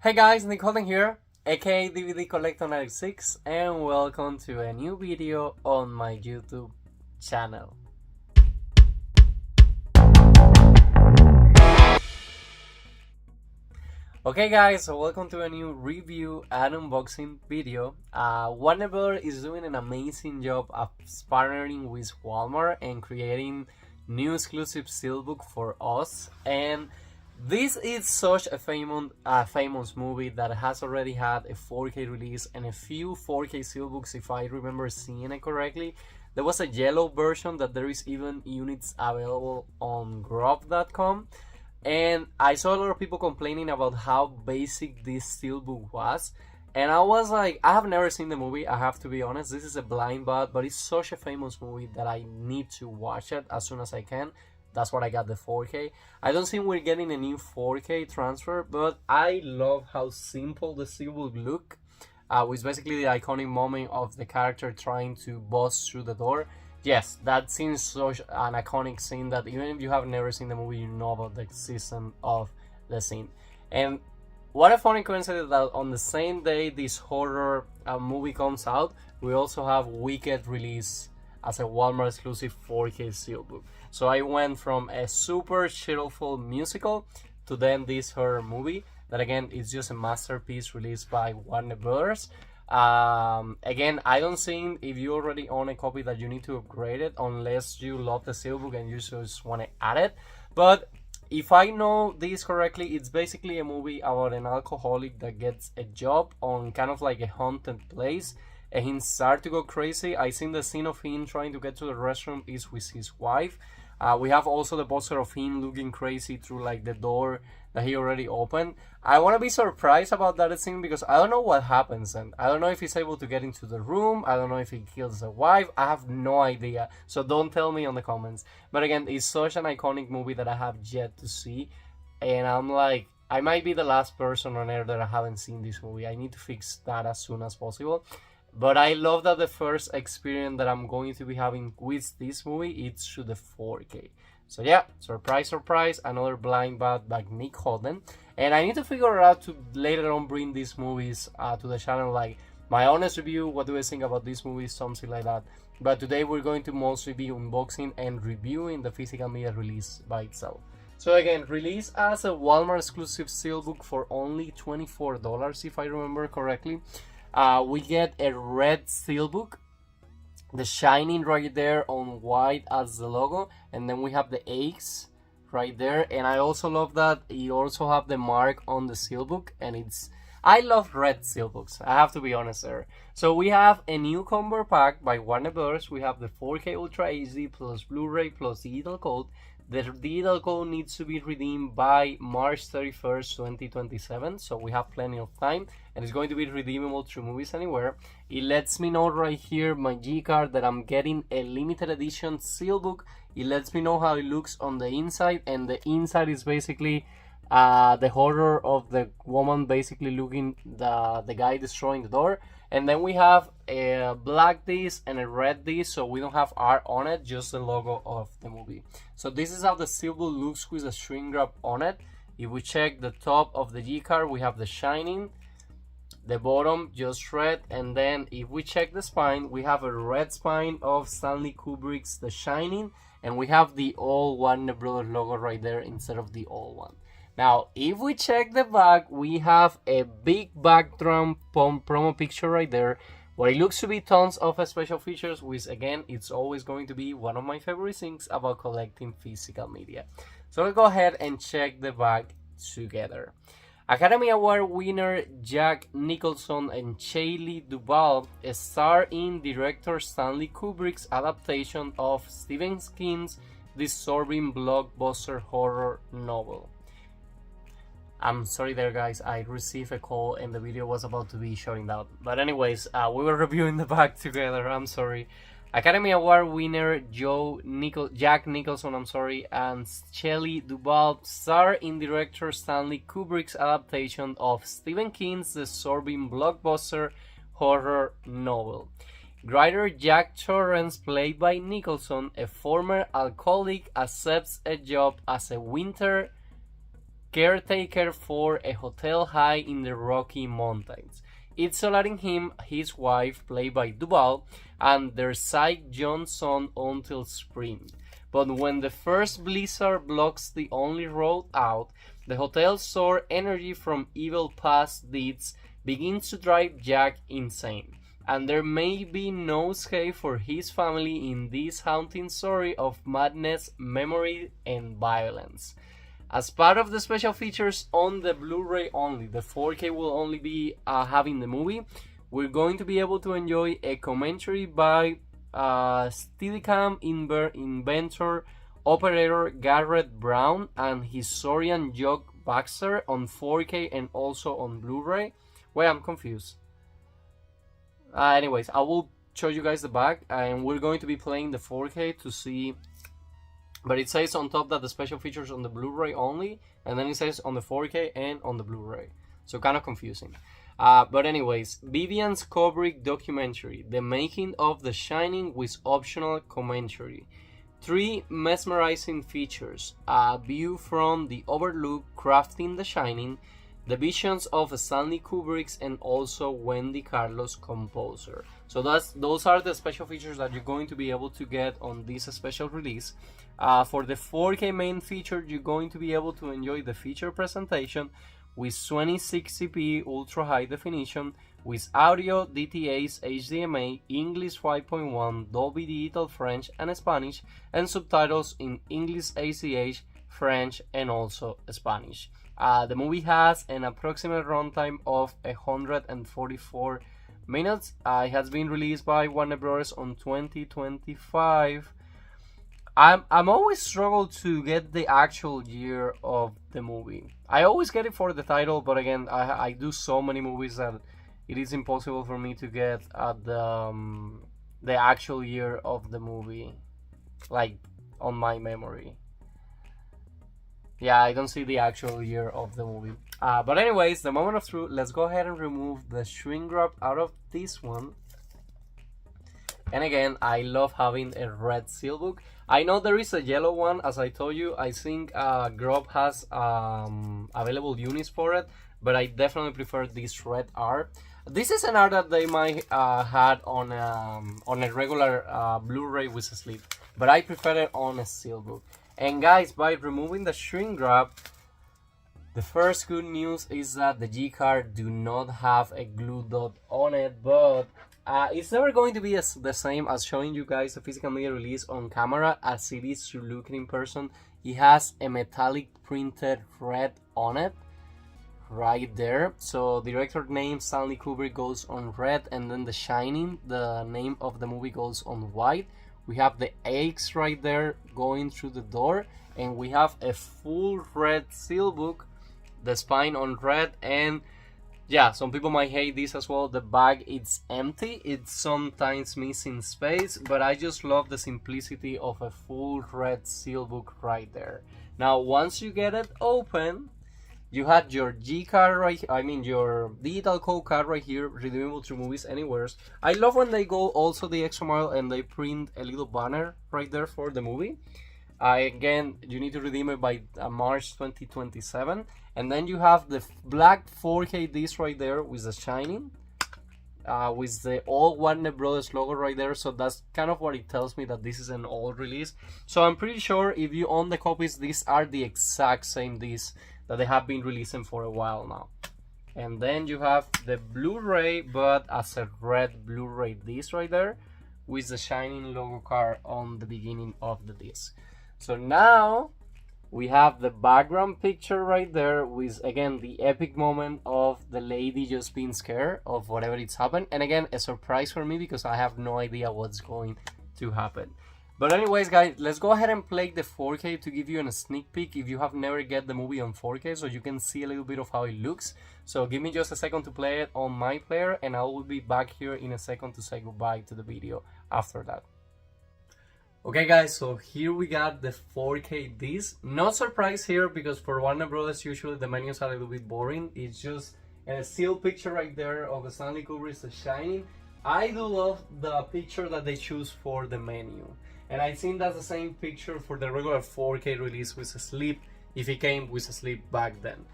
Hey guys, Nick Halden here, aka DVD Collector 96, and welcome to a new video on my YouTube channel. Okay guys, so welcome to a new review and unboxing video. Warner Bros. Is doing an amazing job of partnering with Walmart and creating new exclusive steelbook for us, and this is such a famous movie that has already had a 4K release and a few 4K steelbooks, if I remember seeing it correctly. There was a yellow version that there is even units available on grub.com. And I saw a lot of people complaining about how basic this steelbook was. And I was like, I have never seen the movie, I have to be honest. This is a blind buy, but it's such a famous movie that I need to watch it as soon as I can. That's what I got the 4K. I don't think we're getting a new 4K transfer, but I love how simple the steelbook look. With basically the iconic moment of the character trying to bust through the door. Yes, that seems such an iconic scene that even if you have never seen the movie, you know about the existence of the scene. And what a funny coincidence that on the same day this horror movie comes out, we also have Wicked release as a Walmart exclusive 4K steelbook. So I went from a super cheerful musical to then this horror movie that again is just a masterpiece released by Warner Bros. Again, I don't think if you already own a copy that you need to upgrade it unless you love the steelbook and you just want to add it. But if I know this correctly, it's basically a movie about an alcoholic that gets a job on kind of like a haunted place and he starts to go crazy. I think the scene of him trying to get to the restroom is with his wife. We have also the poster of him looking crazy through like the door that he already opened. I want to be surprised about that scene because I don't know what happens, and I don't know if he's able to get into the room. I don't know if he kills the wife. I have no idea, so don't tell me on the comments. But again, it's such an iconic movie that I have yet to see, and I'm like, I might be the last person on earth that I haven't seen this movie. I need to fix that as soon as possible. But I love that the first experience that I'm going to be having with this movie is through the 4K. So yeah, surprise, surprise, another blind bad by Nick Halden. And I need to figure out to later on bring these movies to the channel, like my honest review, what do I think about these movies, something like that. But today we're going to mostly be unboxing and reviewing the physical media release by itself. So again, released as a Walmart exclusive steelbook for only $24 if I remember correctly. We get a red steelbook, the shining right there on white as the logo, and then we have the X right there. And I also love that you also have the mark on the steelbook, and I love red steelbooks, I have to be honest there. So we have a new combo pack by Warner Bros. We have the 4K Ultra HD plus Blu-ray plus digital code. The digital code needs to be redeemed by March 31st, 2027, so we have plenty of time, and it's going to be redeemable through Movies Anywhere. It lets me know right here, my G card, that I'm getting a limited edition steelbook. It lets me know how it looks on the inside, and the inside is basically the horror of the woman basically looking the guy destroying the door. And then we have a black disc and a red disc, so we don't have art on it, just the logo of the movie. So this is how the steelbook looks with a shrink wrap on it. If we check the top of the G card, we have the shining, the bottom just red, and then if we check the spine, we have a red spine of Stanley Kubrick's The Shining, and we have the old Warner Brothers logo right there instead of the old one. Now, if we check the back, we have a big backdrop promo picture right there. What it looks to be tons of special features, which again, it's always going to be one of my favorite things about collecting physical media. So let's go ahead and check the back together. Academy Award winner Jack Nicholson and Shelley Duvall star in director Stanley Kubrick's adaptation of Stephen King's disturbing blockbuster horror novel. I'm sorry there guys, I received a call and the video was about to be shutting down. But anyways, we were reviewing the back together, I'm sorry. Academy Award winner Jack Nicholson, and Shelley Duvall star in director Stanley Kubrick's adaptation of Stephen King's disturbing blockbuster horror novel. Writer Jack Torrance, played by Nicholson, a former alcoholic, accepts a job as a winter caretaker for a hotel high in the Rocky Mountains. It's allowing him, his wife, played by Duvall, and their young son until spring. But when the first blizzard blocks the only road out, the hotel's sore energy from evil past deeds begins to drive Jack insane, and there may be no escape for his family in this haunting story of madness, memory, and violence. As part of the special features on the Blu-ray only, the 4K will only be having the movie, we're going to be able to enjoy a commentary by Steadicam inventor operator Garrett Brown and historian Jock Baxter on 4K and also on Blu-ray. Wait, I'm confused. Anyways, I will show you guys the back, and we're going to be playing the 4K to see. But it says on top that the special features on the Blu-ray only, and then it says on the 4K and on the Blu-ray. So kind of confusing. But anyways, Vivian's Kubrick documentary, The Making of The Shining with optional commentary. 3 mesmerizing features: a view from the Overlook, Crafting The Shining, the visions of Stanley Kubrick's, and also Wendy Carlos composer. So those are the special features that you're going to be able to get on this special release. For the 4K main feature, you're going to be able to enjoy the feature presentation with 2060p ultra high definition, with audio, DTAs, HDMI, English 5.1, Dolby Digital French and Spanish, and subtitles in English ACH, French, and also Spanish. The movie has an approximate runtime of 144 minutes. It has been released by Warner Bros. On 2025. I'm always struggle to get the actual year of the movie. I always get it for the title, but again, I do so many movies that it is impossible for me to get the actual year of the movie, like on my memory. Yeah, I don't see the actual year of the movie. But anyways, the moment of truth, let's go ahead and remove the shrink wrap out of this one. And again, I love having a red SteelBook. I know there is a yellow one, as I told you. I think Grob has available units for it, but I definitely prefer this red art. This is an art that they might had on a regular Blu-ray with a sleeve, but I prefer it on a SteelBook. And guys, by removing the shrink wrap, the first good news is that the G-card do not have a glue dot on it, but it's never going to be the same as showing you guys the physical media release on camera as it is to look in person. It has a metallic printed red on it, right there. So the director name Stanley Kubrick goes on red, and then The Shining, the name of the movie, goes on white. We have the X right there going through the door, and we have a full red SteelBook, the spine on red, and yeah, some people might hate this as well. The bag, it's empty, it's sometimes missing space, but I just love the simplicity of a full red SteelBook right there. Now, once you get it open, you had your G card right, your digital code card right here, redeemable to Movies Anywhere. I love when they go also the extra mile and they print a little banner right there for the movie. Again, you need to redeem it by March 2027. And then you have the black 4K disc right there with The Shining, with the old Warner Brothers logo right there. So that's kind of what it tells me, that this is an old release. So I'm pretty sure if you own the copies, these are the exact same discs that they have been releasing for a while now. And then you have the Blu-ray, but as a red Blu-ray disc right there, with the Shining logo card on the beginning of the disc. So now we have the background picture right there with, again, the epic moment of the lady just being scared of whatever it's happened. And again, a surprise for me because I have no idea what's going to happen. But anyways, guys, let's go ahead and play the 4K to give you a sneak peek if you have never get the movie on 4K, so you can see a little bit of how it looks. So give me just a second to play it on my player, and I will be back here in a second to say goodbye to the video after that. Okay guys, so here we got the 4K disc. No surprise here, because for Warner Brothers usually the menus are a little bit boring. It's just a still picture right there of Stanley Kubrick's The Shining. I do love the picture that they choose for the menu. And I think that's the same picture for the regular 4K release with a sleep if he came with a sleep back then.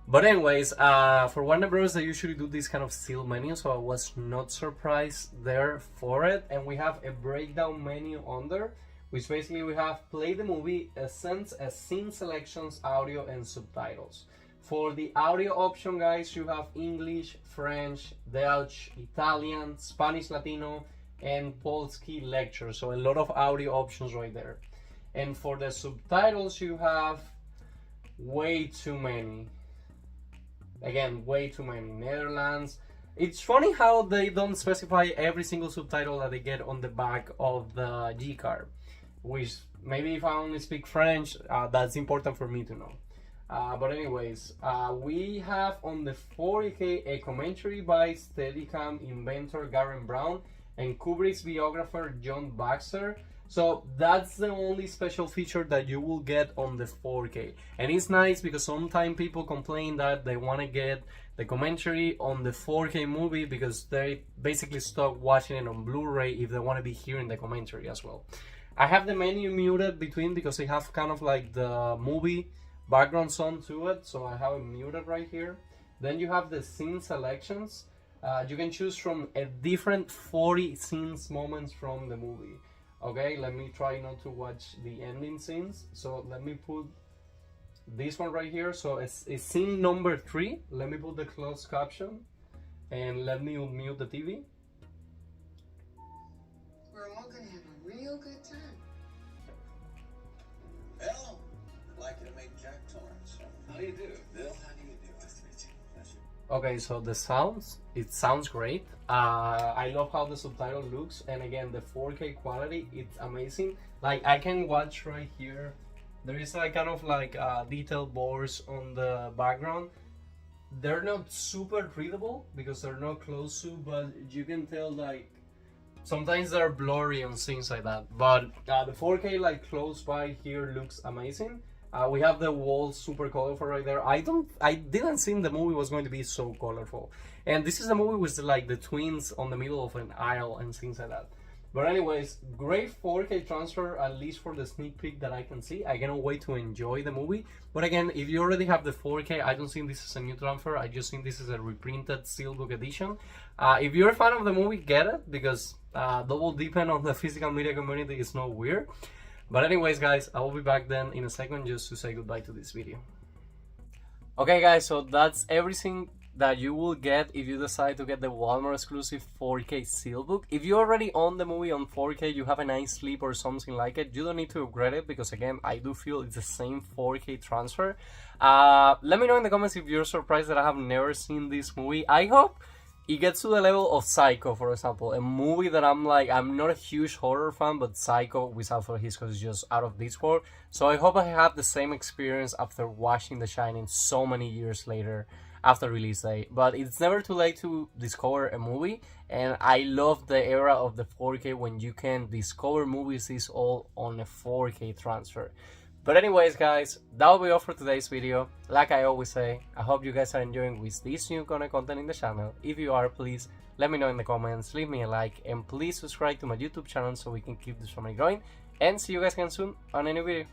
But anyways, for Warner Bros. They usually do this kind of still menu, so I was not surprised there for it. And we have a breakdown menu under, which basically we have play the movie, sends as scene selections, audio, and subtitles. For the audio option, guys, you have English, French, Dutch, Italian, Spanish Latino, and Polski lecture. So a lot of audio options right there. And for the subtitles, you have way too many. Again, way too many. Netherlands. It's funny how they don't specify every single subtitle that they get on the back of the G card, which maybe if I only speak French, that's important for me to know. But anyways, we have on the 4K a commentary by Steadicam inventor Garen Brown and Kubrick's biographer John Baxter. So that's the only special feature that you will get on the 4K. And it's nice because sometimes people complain that they want to get the commentary on the 4K movie because they basically stop watching it on Blu-ray if they want to be hearing the commentary as well. I have the menu muted between because I have kind of like the movie background sound to it, so I have it muted right here. Then you have the scene selections. You can choose from a different 40 scenes moments from the movie. Okay, let me try not to watch the ending scenes. So let me put this one right here. So it's scene number 3. Let me put the closed caption and let me unmute the TV. We're all gonna have a real good time. Hello, I'd like you to meet Jack Torrance. How do you do? Bill, how do you do? Nice to meet you. Pleasure. Okay, so the sounds, it sounds great. I love how the subtitle looks, and again the 4K quality, it's amazing. Like I can watch right here, there is like kind of like detailed bars on the background. They're not super readable because they're not close to, but you can tell like sometimes they're blurry and things like that. But the 4K like close by here looks amazing. We have the walls super colorful right there. I didn't think the movie was going to be so colorful. And this is a movie with like the twins on the middle of an aisle and things like that. But anyways, great 4K transfer, at least for the sneak peek that I can see. I cannot wait to enjoy the movie. But again, if you already have the 4K, I don't think this is a new transfer. I just think this is a reprinted SteelBook edition. If you're a fan of the movie, get it, because double dipping on the physical media community is not weird. But anyways, guys, I will be back then in a second just to say goodbye to this video. Okay, guys, so that's everything that you will get if you decide to get the Walmart exclusive 4K SteelBook. If you already own the movie on 4K, you have a nice sleep or something like it, you don't need to upgrade it because again, I do feel it's the same 4K transfer. Let me know in the comments if you're surprised that I have never seen this movie. I hope it gets to the level of Psycho, for example, a movie that I'm not a huge horror fan, but Psycho with Alfred Hitchcock is just out of this world. So I hope I have the same experience after watching The Shining so many years later after release date. But it's never too late to discover a movie, and I love the era of the 4K when you can discover movies is all on a 4K transfer. But anyways, guys, that will be all for today's video. Like I always say, I hope you guys are enjoying with this new kind of content in the channel. If you are, please let me know in the comments, leave me a like, and please subscribe to my YouTube channel so we can keep this family growing. And see you guys again soon on a new video.